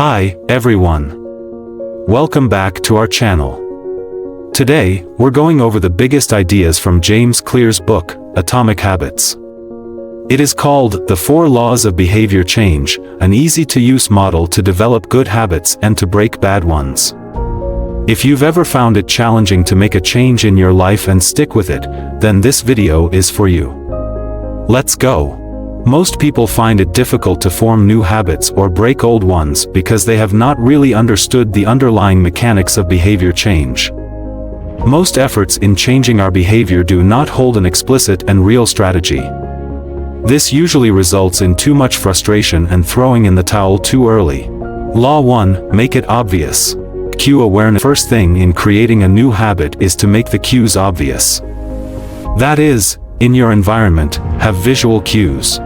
Hi, everyone. Welcome back to our channel. Today, we're going over the biggest ideas from James Clear's book, Atomic Habits. It is called The 4 Laws of Behavior Change, an easy-to-use model to develop good habits and to break bad ones. If you've ever found it challenging to make a change in your life and stick with it, then this video is for you. Let's go. Most people find it difficult to form new habits or break old ones because they have not really understood the underlying mechanics of behavior change. Most efforts in changing our behavior do not hold an explicit and real strategy. This usually results in too much frustration and throwing in the towel too early. Law 1, make it obvious. Cue awareness. First thing in creating a new habit is to make the cues obvious. That is, in your environment, have visual cues.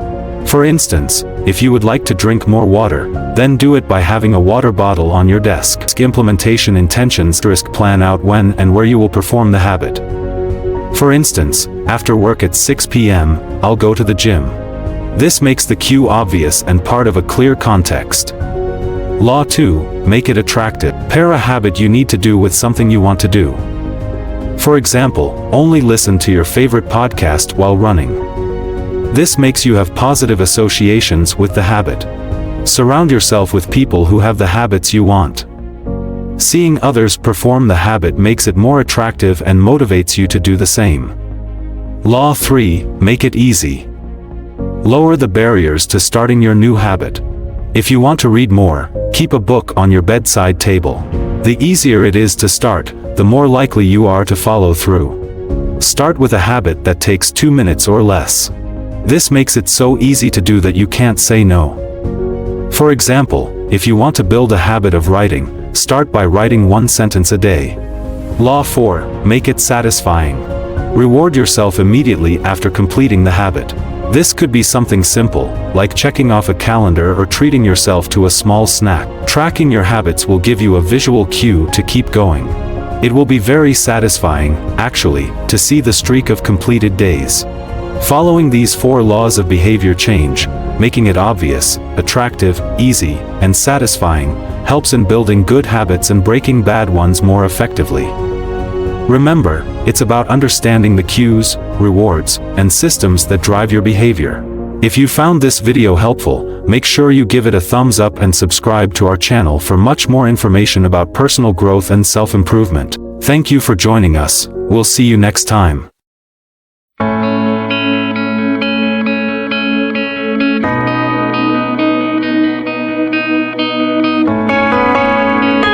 For instance, if you would like to drink more water, then do it by having a water bottle on your desk. Implementation intentions. Plan out when and where you will perform the habit. For instance, after work at 6 p.m., I'll go to the gym. This makes the cue obvious and part of a clear context. Law 2, make it attractive. Pair a habit you need to do with something you want to do. For example, only listen to your favorite podcast while running. This makes you have positive associations with the habit. Surround yourself with people who have the habits you want. Seeing others perform the habit makes it more attractive and motivates you to do the same. Law 3, make it easy. Lower the barriers to starting your new habit. If you want to read more, keep a book on your bedside table. The easier it is to start, the more likely you are to follow through. Start with a habit that takes 2 minutes or less. This makes it so easy to do that you can't say no. For example, if you want to build a habit of writing, start by writing 1 sentence a day. Law 4, make it satisfying. Reward yourself immediately after completing the habit. This could be something simple, like checking off a calendar or treating yourself to a small snack. Tracking your habits will give you a visual cue to keep going. It will be very satisfying, actually, to see the streak of completed days. Following these 4 laws of behavior change, making it obvious, attractive, easy, and satisfying, helps in building good habits and breaking bad ones more effectively. Remember, it's about understanding the cues, rewards, and systems that drive your behavior. If you found this video helpful, make sure you give it a thumbs up and subscribe to our channel for much more information about personal growth and self-improvement. Thank you for joining us. We'll see you next time.